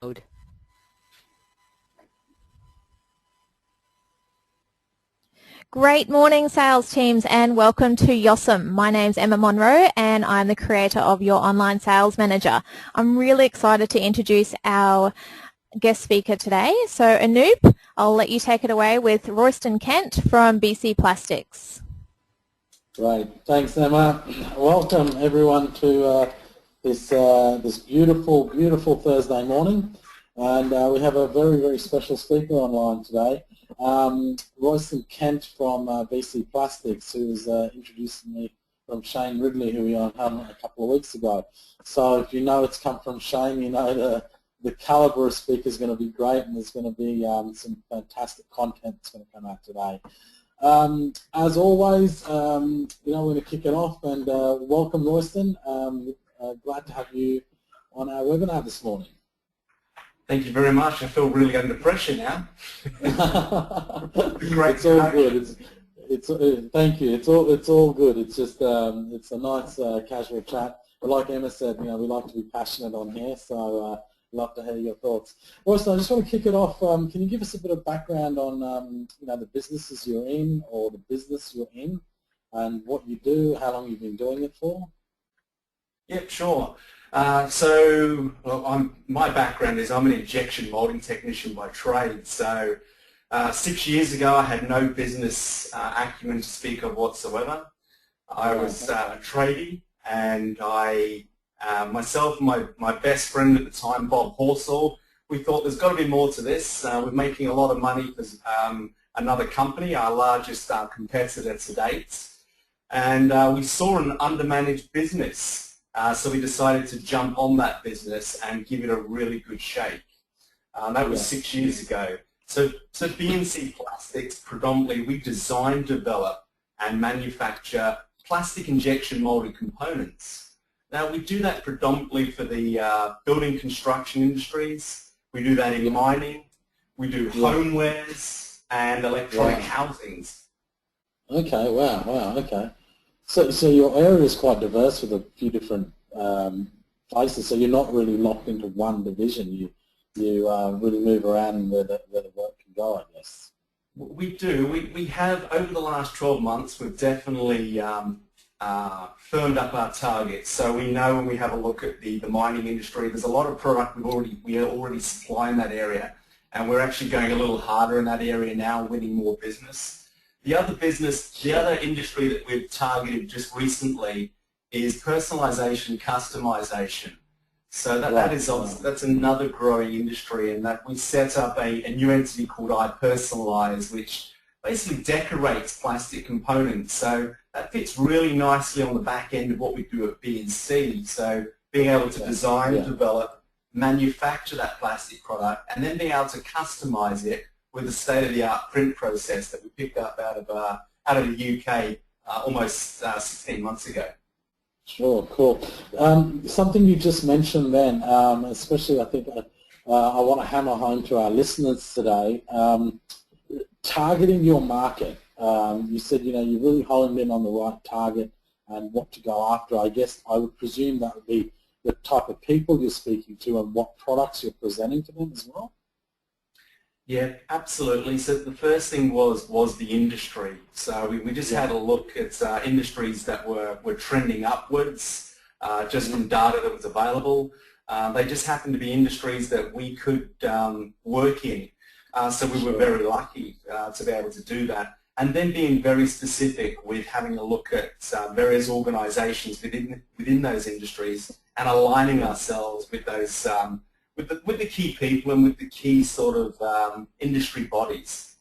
Mode. Great morning, sales teams, and welcome to YOSM. My name's Emma Monroe, and I'm the creator of Your Online Sales Manager. I'm really excited to introduce our guest speaker today. So, Anoop, I'll let you take it away with Royston Kent from BC Plastics. Right. Thanks, Emma. Welcome, everyone, to this beautiful Thursday morning. And we have a very special speaker online today, Royston Kent from BC Plastics, who's introducing me from Shane Ridley, who we had a couple of weeks ago. So if you know it's come from Shane, you know the caliber of speaker is going to be great, and there's going to be some fantastic content that's going to come out today. As always, we're going to kick it off, and welcome, Royston. Glad to have you on our webinar this morning. Thank you very much. I feel really under pressure now. Great. It's all good. Thank you. It's all good. It's just it's a nice casual chat. But like Emma said, we like to be passionate on here, so love to hear your thoughts. Royston, I just want to kick it off. Can you give us a bit of background on the businesses you're in, or the business you're in, and what you do, how long you've been doing it for? Yep, sure. My background is I'm an injection molding technician by trade. So 6 years ago I had no business acumen to speak of whatsoever. I was a tradie, and myself and my best friend at the time, Bob Horsall, we thought there's got to be more to this. We're making a lot of money for another company, our largest competitor to date. And we saw an undermanaged business. So we decided to jump on that business and give it a really good shake. That was 6 years ago. So BNC Plastics, predominantly, we design, develop, and manufacture plastic injection molded components. Now, we do that predominantly for the building construction industries. We do that in mining. We do homewares and electronic housings. Okay, wow, okay. So your area is quite diverse with a few different places, so you're not really locked into one division. You really move around where the work can go, I guess. We do. We have, over the last 12 months, we've definitely firmed up our targets. So we know when we have a look at the mining industry, there's a lot of product we are already supplying that area, and we're actually going a little harder in that area now, winning more business. The other industry that we've targeted just recently is personalization, customization. So that's another growing industry, and that we set up a new entity called iPersonalize, which basically decorates plastic components. So that fits really nicely on the back end of what we do at BNC. So being able to design, develop, manufacture that plastic product, and then being able to customize it with a state-of-the-art print process that we picked up out of the UK almost 16 months ago. Sure, cool. Something you just mentioned then, especially I think I want to hammer home to our listeners today, targeting your market. You said, you really honed in on the right target and what to go after. I guess I would presume that would be the type of people you're speaking to and what products you're presenting to them as well. Yeah, absolutely. So the first thing was the industry. So we just had a look at industries that were trending upwards just from data that was available. They just happened to be industries that we could work in. So we were very lucky to be able to do that. And then being very specific with having a look at various organizations within those industries and aligning ourselves with those with the key people and with the key sort of industry bodies.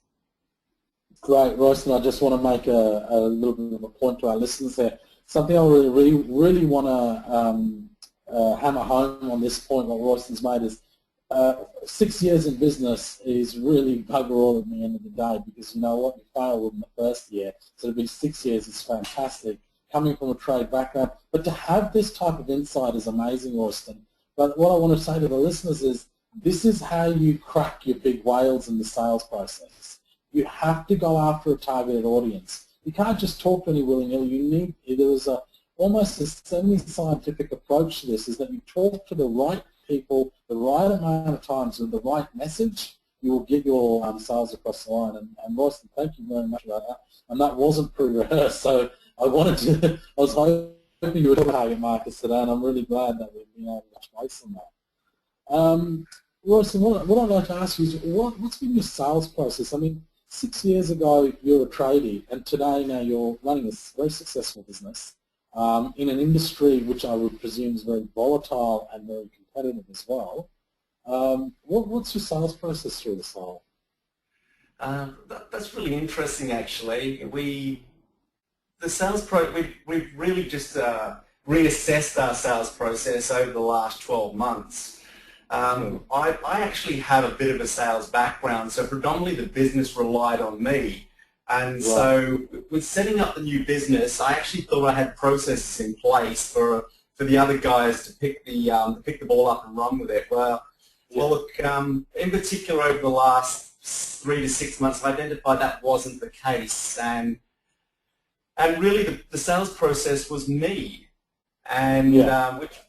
Great, Royston. I just want to make a little bit of a point to our listeners there. Something I really want to hammer home on this point, what Royston's made, is 6 years in business is really bugger all at the end of the day, because you know what, you failed in the first year, so to be 6 years is fantastic, coming from a trade background. But to have this type of insight is amazing, Royston. But what I want to say to the listeners is this is how you crack your big whales in the sales process. You have to go after a targeted audience. You can't just talk to any willy-nilly. There is almost a semi-scientific approach to this, is that you talk to the right people the right amount of times with the right message, you will get your sales across the line. And Royston, thank you very much for that. And that wasn't pre-rehearsed, so I was hoping you would talk about target markets today, and I'm really glad that we've been able to touch base on that. Royston, what I'd like to ask you is, what's been your sales process? I mean, 6 years ago you were a tradie, and today now you're running a very successful business in an industry which I would presume is very volatile and very competitive as well. What's your sales process through this whole? That's really interesting, actually. We've really just reassessed our sales process over the last 12 months. I actually have a bit of a sales background, so predominantly the business relied on me. And so with setting up the new business, I actually thought I had processes in place for the other guys to pick the ball up and run with it. Well, look, in particular over the last 3 to 6 months, I identified that wasn't the case, and really the sales process was me, and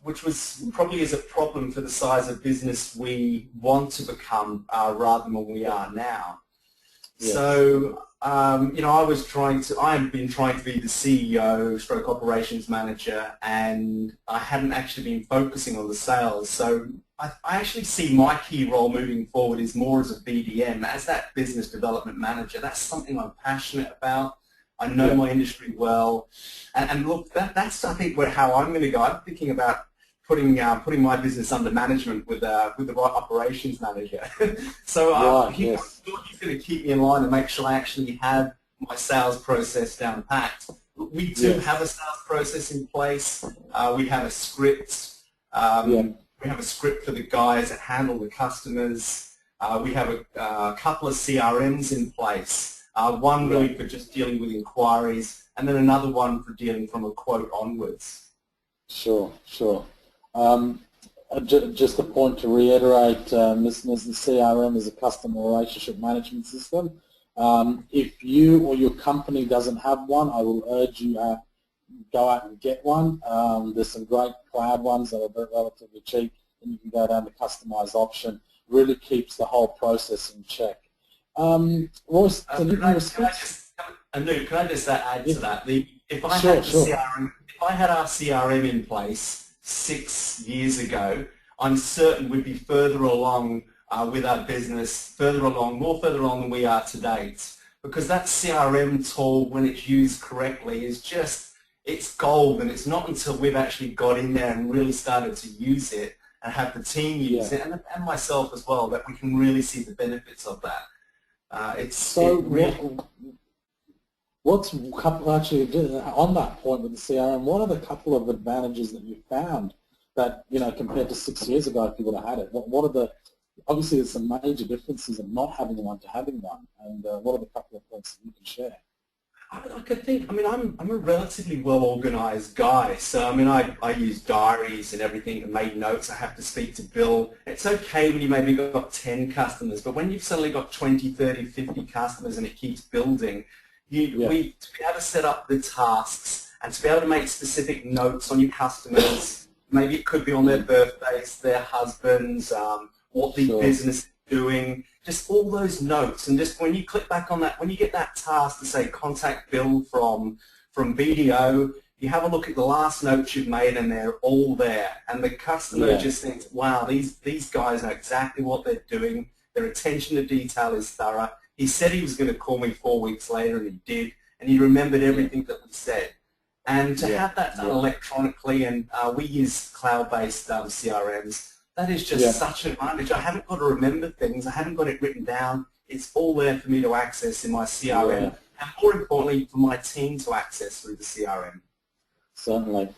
which was probably is a problem for the size of business we want to become rather than what we are now. Yes. So you know, I have been trying to be the CEO stroke operations manager, and I hadn't actually been focusing on the sales. So I actually see my key role moving forward is more as a BDM, as that business development manager. That's something I'm passionate about. I know my industry well, and look, that's I think how I'm going to go. I'm thinking about putting my business under management with the right operations manager. So he's going to keep me in line and make sure I actually have my sales process down packed. We do have a sales process in place. We have a script. We have a script for the guys that handle the customers. We have a couple of CRMs in place. One really for just dealing with inquiries, and then another one for dealing from a quote onwards. Sure. Just a point to reiterate, listeners, the CRM is a customer relationship management system. If you or your company doesn't have one, I will urge you to go out and get one. There's some great cloud ones that are relatively cheap, and you can go down the customized option. Really keeps the whole process in check. Royce, can I just add to that? If I had our CRM in place 6 years ago, I'm certain we'd be further along with our business, more further along than we are to date. Because that CRM tool, when it's used correctly, it's gold, and it's not until we've actually got in there and really started to use it and have the team use it, and myself as well, that we can really see the benefits of that. What's actually on that point with the CRM? What are the couple of advantages that you found that, you know, compared to 6 years ago, if you would have had it? What are the obviously there's some major differences of not having one to having one, and what are the couple of points that you can share? I'm a relatively well-organised guy, so I use diaries and everything and make notes. I have to speak to Bill. It's okay when you maybe got 10 customers, but when you've suddenly got 20, 30, 50 customers and it keeps building, to be able to set up the tasks and to be able to make specific notes on your customers, maybe it could be on their birthdays, their husbands, what the business is doing, just all those notes, and just when you click back on that, when you get that task to say contact Bill from BDO, you have a look at the last notes you've made and they're all there, and the customer just thinks, wow, these guys know exactly what they're doing, their attention to detail is thorough. He said he was going to call me 4 weeks later, and he did, and he remembered everything that we said. And to have that done electronically, and we use cloud-based CRMs, that is just such an advantage. I haven't got to remember things. I haven't got it written down. It's all there for me to access in my CRM, and more importantly, for my team to access through the CRM. Certainly.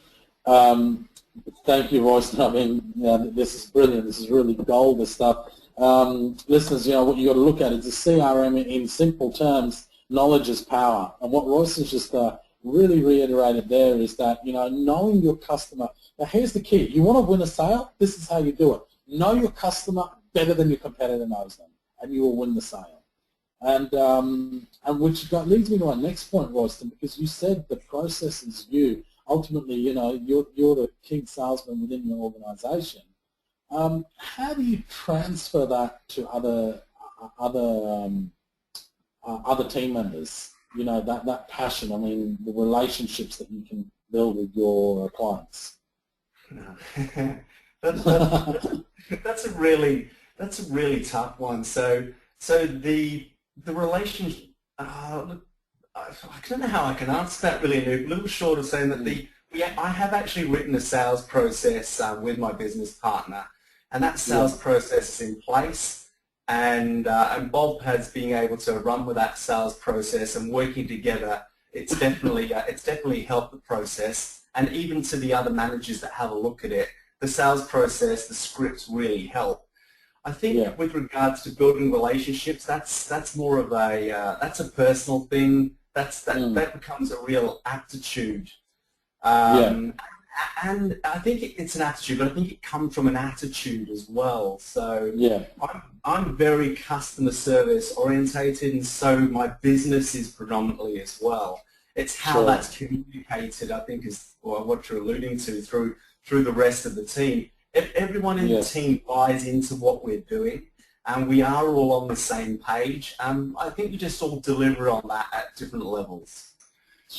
Thank you, Royston. I mean, this is brilliant. This is really gold, this stuff. Listeners, what you've got to look at is the CRM in simple terms. Knowledge is power. And what Royston's just really reiterated there is that, knowing your customer. Now, here's the key. You want to win a sale? This is how you do it. Know your customer better than your competitor knows them, and you will win the sale. And which leads me to our next point, Royston, because you said the process is you. Ultimately, you're the king salesman within your organization. How do you transfer that to other team members? You know, that passion. I mean, the relationships that you can build with your clients. that's, that's a really tough one. So the relationship. Look, I don't know how I can answer that really. A little short of saying that I have actually written a sales process with my business partner, and that sales process is in place. And Bob has been able to run with that sales process and working together. It's definitely helped the process, and even to the other managers that have a look at it, the sales process, the scripts really help. I think with regards to building relationships, that's more of that's a personal thing. That becomes a real aptitude. And I think it's an attitude, but I think it comes from an attitude as well. So I'm very customer service orientated, and so my business is predominantly as well. It's how that's communicated, I think, is what you're alluding to through the rest of the team. If everyone in the team buys into what we're doing, and we are all on the same page, I think we just all deliver on that at different levels.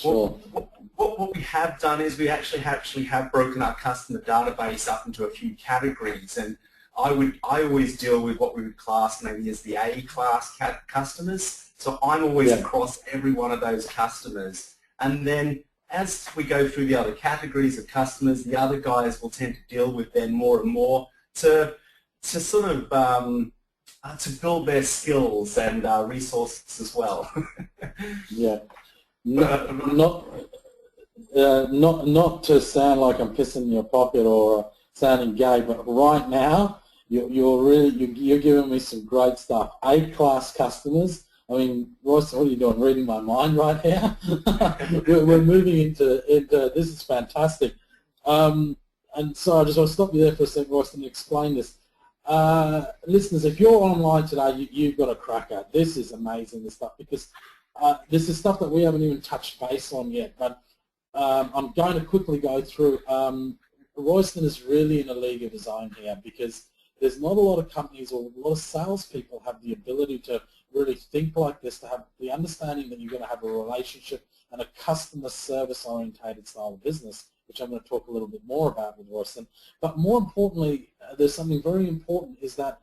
What we have done is we actually have broken our customer database up into a few categories, and I always deal with what we would class maybe as the A class customers. So I'm always across every one of those customers, and then as we go through the other categories of customers, the other guys will tend to deal with them more and more to sort of to build their skills and resources as well. Not to sound like I'm pissing in your pocket or sounding gay, but right now you're giving me some great stuff. A-class customers. I mean, Royston, what are you doing? Reading my mind right here. we're moving into this is fantastic. And so I just want to stop you there for a second, Royston, and explain this. Listeners, if you're online today, you've got a cracker. This is amazing, this stuff, because this is stuff that we haven't even touched base on yet, but I'm going to quickly go through. Royston is really in a league of his own here, because there's not a lot of companies or a lot of salespeople have the ability to really think like this, to have the understanding that you're going to have a relationship and a customer service orientated style of business, which I'm going to talk a little bit more about with Royston. But more importantly, there's something very important, is that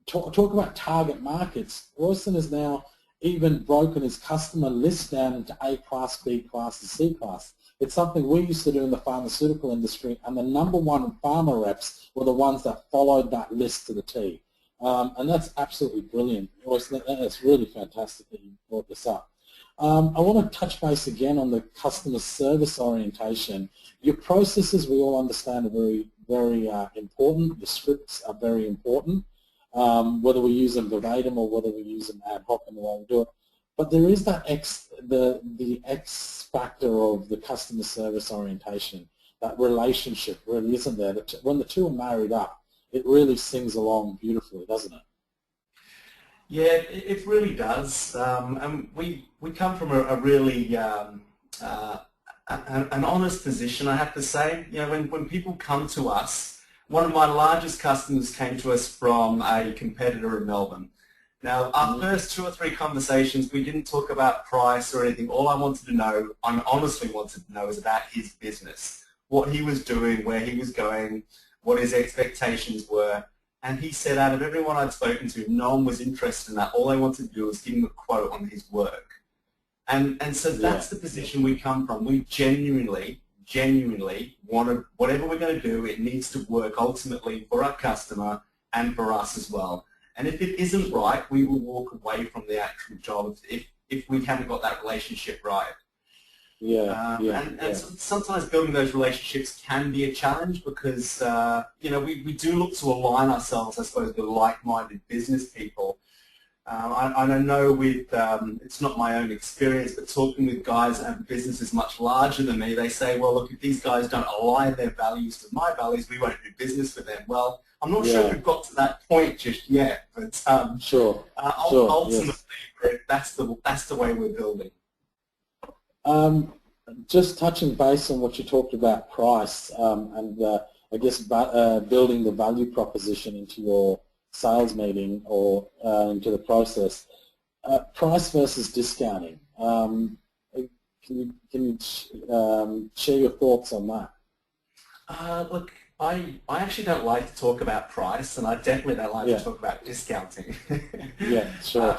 talk about target markets. Royston has now even broken his customer list down into A class, B class, and C class. It's something we used to do in the pharmaceutical industry, and the #1 pharma reps were the ones that followed that list to the T. And that's absolutely brilliant. Royston, that's really fantastic that you brought this up. I want to touch base again on the customer service orientation. Your processes, we all understand, are very, very important. The scripts are very important. Whether we use them verbatim or whether we use them ad hoc in the way we do it. But there is that the X factor of the customer service orientation, that relationship really, isn't there? When the two are married up, it really sings along beautifully, doesn't it? Yeah, it really does. And we come from a really an honest position, I have to say. You know, when people come to us, one of my largest customers came to us from a competitor in Melbourne. Now, our first 2 or 3 conversations, we didn't talk about price or anything. All I wanted to know, I honestly wanted to know, is about his business, what he was doing, where he was going, what his expectations were. And he said out of everyone I'd spoken to, no one was interested in that. All they wanted to do was give him a quote on his work. And so that's the position we come from. We genuinely want whatever we're going to do, it needs to work ultimately for our customer and for us as well. And if it isn't right, we will walk away from the actual job if we haven't got that relationship right. And sometimes building those relationships can be a challenge, because you know, we do look to align ourselves, I suppose, with like-minded business people. I know with, it's not my own experience, but talking with guys that have businesses much larger than me, they say, well, look, if these guys don't align their values to my values, we won't do business with them. Well, I'm not sure we've got to that point just yet, but ultimately, that's the way we're building. Just touching base on what you talked about, price, and I guess, building the value proposition into your sales meeting or into the process. Price versus discounting. Can you share your thoughts on that? Look, I actually don't like to talk about price, and I definitely don't like to talk about discounting. Yeah, sure.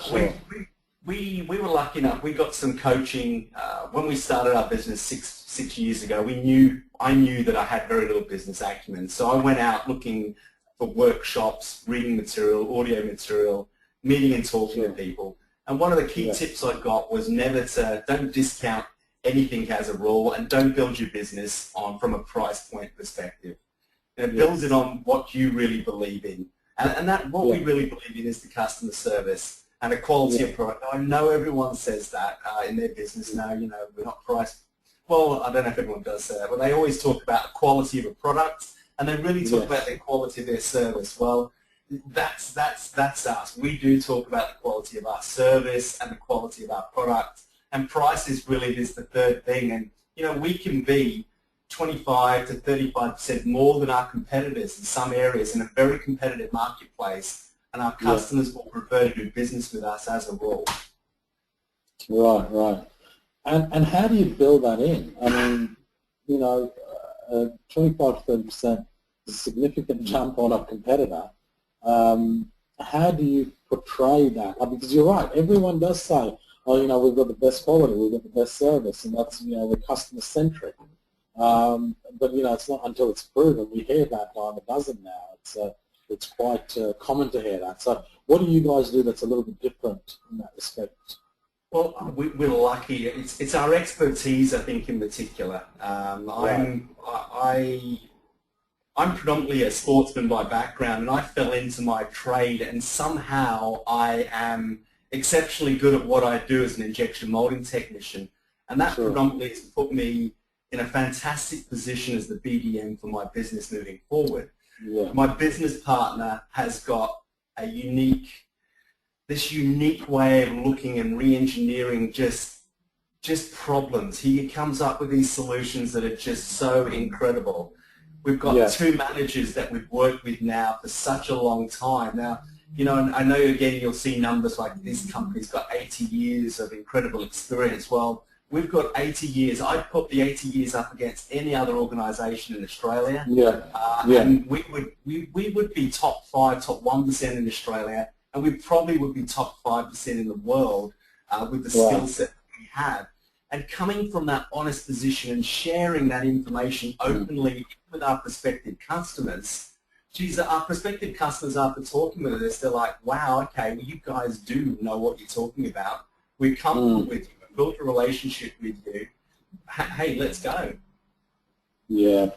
We were lucky enough. We got some coaching when we started our business six years ago. I knew that I had very little business acumen, so I went out looking for workshops, reading material, audio material, meeting and talking to people. And one of the key tips I got was don't discount anything as a rule, and don't build your business from a price point perspective. Build it on what you really believe in, and what we really believe in is the customer service and the quality of product. Now, I know everyone says that in their business now. We're not priced. Well, I don't know if everyone does say that, but they always talk about the quality of a product, and they really talk about the quality of their service. Well, that's us. We do talk about the quality of our service and the quality of our product, and price is really the third thing. And we can be 25 to 35% more than our competitors in some areas in a very competitive marketplace, and our customers will prefer to do business with us as a rule. Right. And how do you build that in? I mean, 25 to 30% is a significant jump on a competitor. How do you portray that? Because you're right, everyone does say, oh, we've got the best quality, we've got the best service, and that's, we're customer-centric. But, it's not until it's proven. We hear that dime a dozen now. It's quite common to hear that. So what do you guys do that's a little bit different in that respect? Well, we're lucky. It's our expertise, I think, in particular. I'm predominantly a sportsman by background, and I fell into my trade, and somehow I am exceptionally good at what I do as an injection molding technician, and that predominantly has put me in a fantastic position as the BDM for my business moving forward. My business partner has got this unique way of looking and re-engineering just problems. He comes up with these solutions that are just so incredible. We've got two managers that we've worked with now for such a long time. Now, I know again you'll see numbers like this company's got 80 years of incredible experience. Well, we've got 80 years. I'd put the 80 years up against any other organisation in Australia. And we would be top 5, top 1% in Australia, and we probably would be top 5% in the world with the skill set that we have. And coming from that honest position and sharing that information openly with our prospective customers, geez, our prospective customers, after talking with us, they're like, wow, okay, well, you guys do know what you're talking about. We're comfortable with you. We've built a relationship with you. Hey, let's go. Yeah,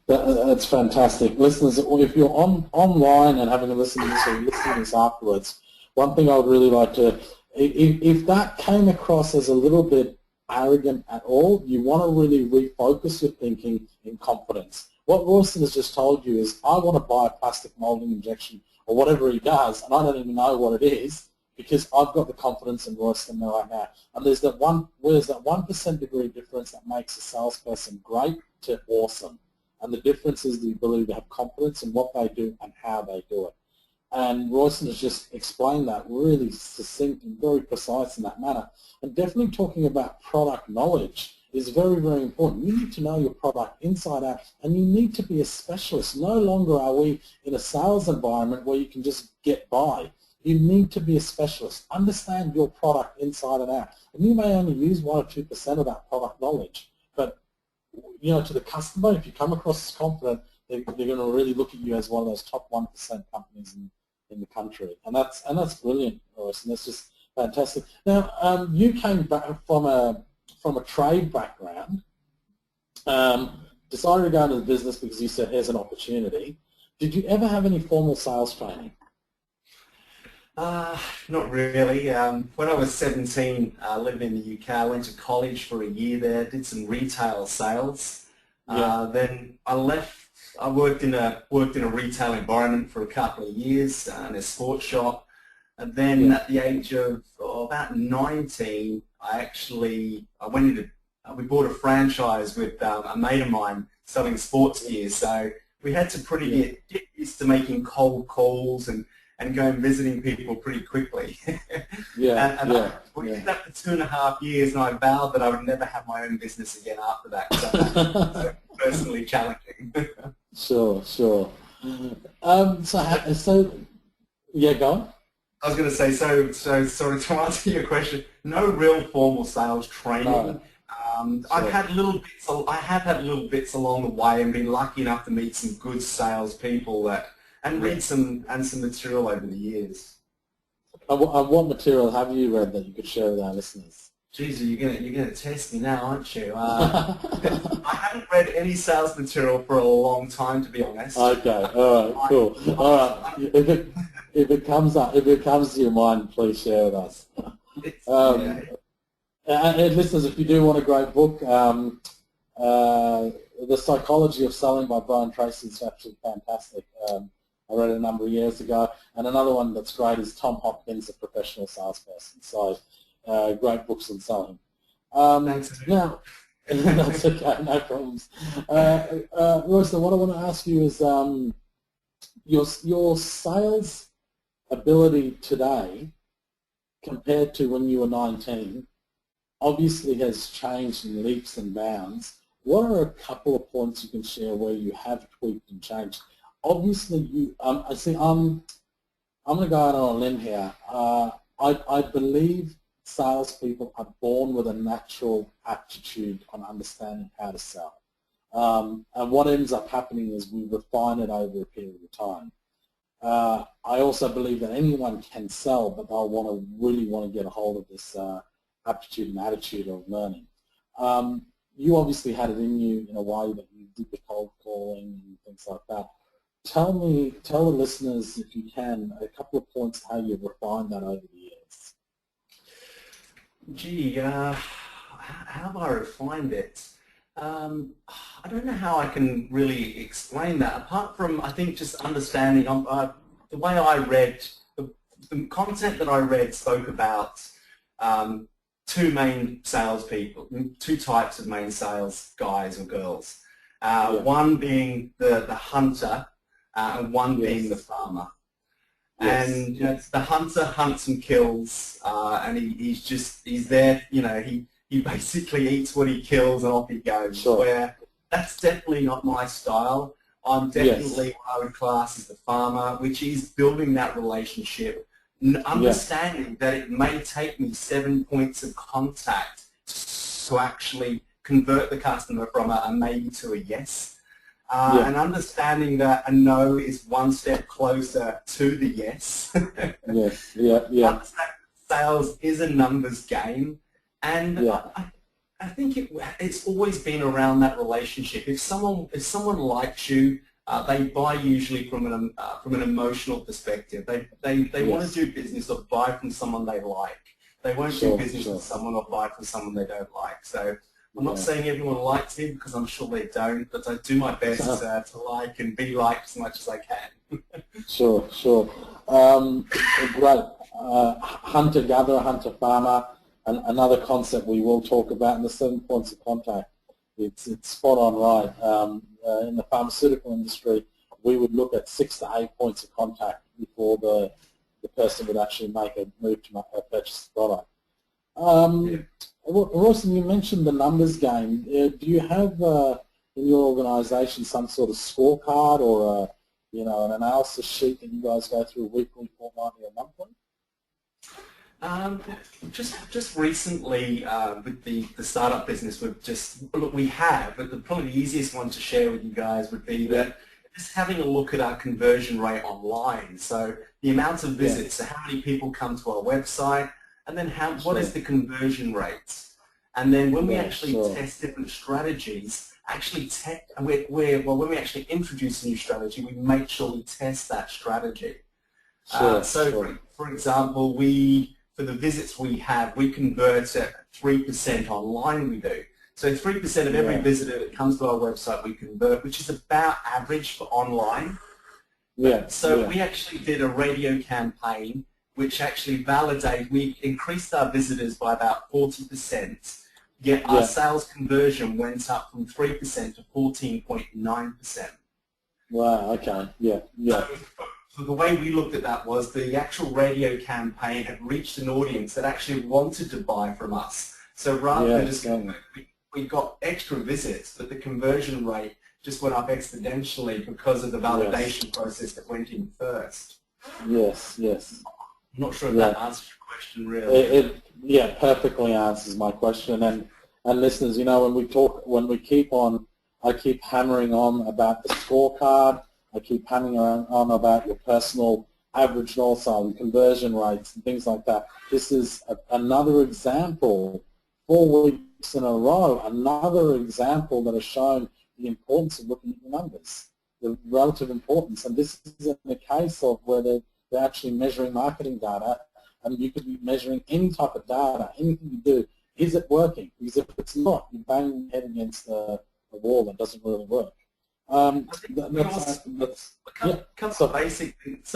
that's fantastic. Listeners, if you're online and having a listen to this afterwards, one thing I would really like to, if that came across as a little bit arrogant at all, you want to really refocus your thinking in confidence. What Royston has just told you is, I want to buy a plastic molding injection or whatever he does, and I don't even know what it is, because I've got the confidence in Royston right now. And there's that 1% degree difference that makes a salesperson great to awesome. And the difference is the ability to have confidence in what they do and how they do it. And Royston has just explained that really succinct and very precise in that manner. And definitely talking about product knowledge is very, very important. You need to know your product inside out, and you need to be a specialist. No longer are we in a sales environment where you can just get by. You need to be a specialist. Understand your product inside and out. And you may only use 1 or 2% of that product knowledge. But, to the customer, if you come across as confident, they're going to really look at you as one of those top 1% companies in the country. And that's brilliant, Royston. That's just fantastic. Now, you came back from a trade background, decided to go into the business because you said, here's an opportunity. Did you ever have any formal sales training? Not really. When I was 17, living in the UK, I went to college for a year there, did some retail sales. Then I left. I worked in a retail environment for a couple of years in a sports shop, and then at the age of about 19, we bought a franchise with a mate of mine selling sports gear. So we had to get used to making cold calls and go and visiting people pretty quickly. We did that for 2.5 years, and I vowed that I would never have my own business again after that, because I found it so personally challenging. Sure. So yeah, go on. I was going to say, so sort of to answer your question, no real formal sales training. No. I've had little bits. I have had little bits along the way, and been lucky enough to meet some good salespeople and read some material over the years. And what material have you read that you could share with our listeners? Geez, you're gonna test me now, aren't you? I haven't read any sales material for a long time, to be honest. Okay, all right, cool. All right, if it comes to your mind, please share with us. And listeners, if you do want a great book, The Psychology of Selling by Brian Tracy is absolutely fantastic. I read it a number of years ago. And another one that's great is Tom Hopkins, A Professional Salesperson. So great books on selling. Thanks. Now, that's okay, no problems. Royston, what I want to ask you is your sales ability today compared to when you were 19 obviously has changed in leaps and bounds. What are a couple of points you can share where you have tweaked and changed? Obviously, I'm going to go out on a limb here. I believe salespeople are born with a natural aptitude on understanding how to sell. And what ends up happening is we refine it over a period of time. I also believe that anyone can sell, but they'll really want to get a hold of this aptitude and attitude of learning. You obviously had it in you in a way that you did the cold calling and things like that. Tell the listeners, if you can, a couple of points how you've refined that over the years. Gee, how have I refined it? I don't know how I can really explain that, apart from, I think, just understanding the way I read, the content that I read spoke about two main salespeople, two types of main sales guys or girls. One being the hunter and one being the farmer. Yes. And the hunter hunts and kills, and he's there. He basically eats what he kills and off he goes. Sure. Where that's definitely not my style. I'm definitely what I would class as the farmer, which is building that relationship, understanding that it may take me 7 points of contact to actually convert the customer from a maybe to a yes. And understanding that a no is one step closer to the yes. Yes, yeah. Sales is a numbers game, and I think it's always been around that relationship. If someone likes you, they buy usually from an emotional perspective. They want to do business or buy from someone they like. They won't do business with someone or buy from someone they don't like. So I'm not saying everyone likes me, because I'm sure they don't, but I do my best to like and be liked as much as I can. Sure. Great. Hunter-gatherer, hunter-farmer, another concept we will talk about in the 7 points of contact. It's spot on right. In the pharmaceutical industry, we would look at 6 to 8 points of contact before the person would actually make a move to purchase the product. Royston, you mentioned the numbers game. Do you have in your organisation some sort of scorecard or an analysis sheet that you guys go through weekly, fortnightly, or monthly? Just recently with the startup business, we have, but probably the easiest one to share with you guys would be that just having a look at our conversion rate online. So the amount of visits, so how many people come to our website, and then what is the conversion rate? And then when we actually test different strategies, when we actually introduce a new strategy, we make sure we test that strategy. For example, for the visits we have, we convert at 3% online we do. So 3% of every visitor that comes to our website we convert, which is about average for online. We actually did a radio campaign which actually we increased our visitors by about 40%, yet our sales conversion went up from 3% to 14.9%. Wow, okay, yeah, yeah. So the way we looked at that was the actual radio campaign had reached an audience that actually wanted to buy from us. So rather than just, we got extra visits, but the conversion rate just went up exponentially because of the validation process that went in first. Yes, yes. I'm not sure if that answers your question really. Yeah, perfectly answers my question. And listeners, you know, I keep hammering on about the scorecard. I keep hammering on about your personal average dollar sign and conversion rates and things like that. This is another example, 4 weeks in a row, another example that has shown the importance of looking at your numbers, the relative importance. And this is in the case of where they're actually measuring marketing data, and you could be measuring any type of data, anything you do. Is it working? Because if it's not, you bang your head against the wall. That doesn't really work. A couple of basic things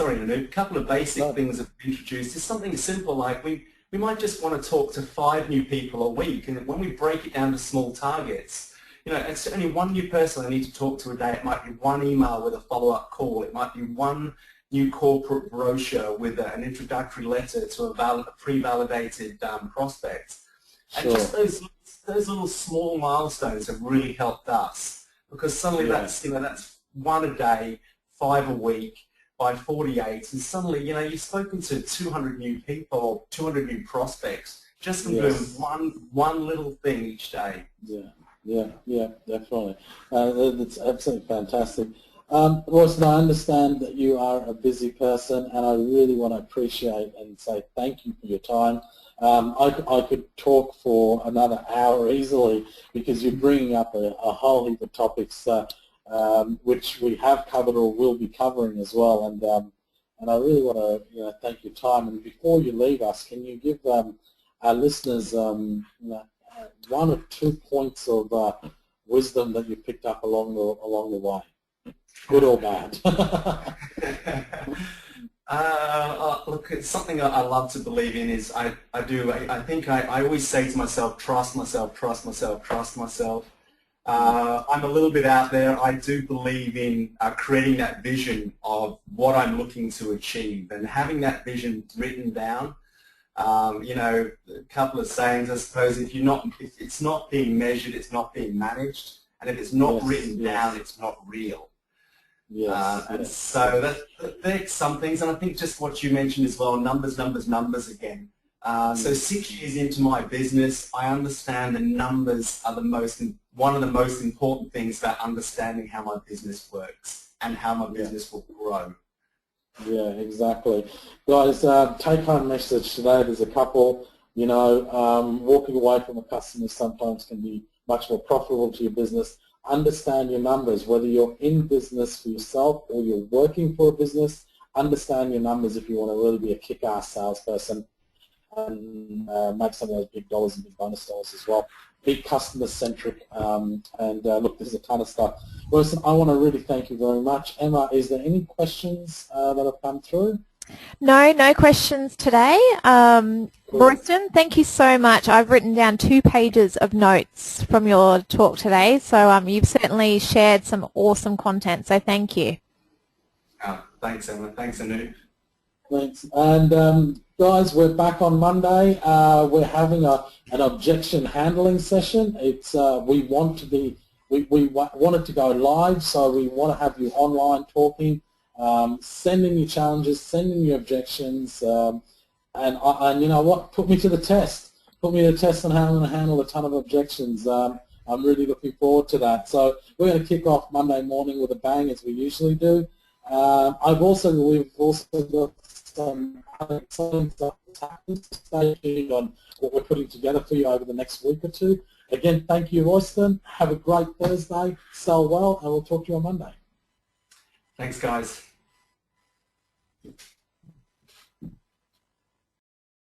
that we introduced is something simple like we might just want to talk to 5 new people a week, and when we break it down to small targets, you know, it's only 1 new person I need to talk to a day. It might be 1 email with a follow-up call. It might be 1 new corporate brochure with an introductory letter to a pre-validated prospect. And just those little small milestones have really helped us, because suddenly that's 1 a day, 5 a week, by 48, and suddenly you've spoken to 200 new people, 200 new prospects just from doing one little thing each day. Yeah, definitely. That's absolutely fantastic. Royston, I understand that you are a busy person, and I really want to appreciate and say thank you for your time. I could talk for another hour easily, because you're bringing up a whole heap of topics which we have covered or will be covering as well. And I really want to thank your time. And before you leave us, can you give our listeners 1 or 2 points of wisdom that you picked up along the way, good or bad? Look, it's something I love to believe in. Is I always say to myself, trust myself, trust myself, trust myself. I'm a little bit out there. I do believe in creating that vision of what I'm looking to achieve, and having that vision written down. A couple of sayings, I suppose. If it's not being measured, it's not being managed, and if it's not written down, it's not real. So that's some things, and I think just what you mentioned as well, numbers again. So 6 years into my business, I understand the numbers are one of the most important things about understanding how my business works and how my business will grow. Yeah, exactly. Guys, take-home message today, there's a couple. Walking away from a customer sometimes can be much more profitable to your business. Understand your numbers, whether you're in business for yourself or you're working for a business. Understand your numbers if you want to really be a kick-ass salesperson and make some of those big dollars and big bonus dollars as well. Be customer-centric, look, there's a ton of stuff. Royston, I want to really thank you very much. Emma, is there any questions that have come through? No questions today. Royston, thank you so much. I've written down 2 pages of notes from your talk today, so you've certainly shared some awesome content, so thank you. Thanks, Emma. Thanks, Anu. Thanks. And guys, we're back on Monday. We're having an objection handling session. It's we want it to go live, so we want to have you online talking. Send in your challenges, send in your objections, and you know what? Put me to the test. Put me to the test on how I'm going to handle a ton of objections. I'm really looking forward to that. So we're going to kick off Monday morning with a bang, as we usually do. We've also got some exciting stuff that's happening. Stay tuned on what we're putting together for you over the next week or 2. Again, thank you, Royston. Have a great Thursday. Sell well, and we'll talk to you on Monday. Thanks, guys.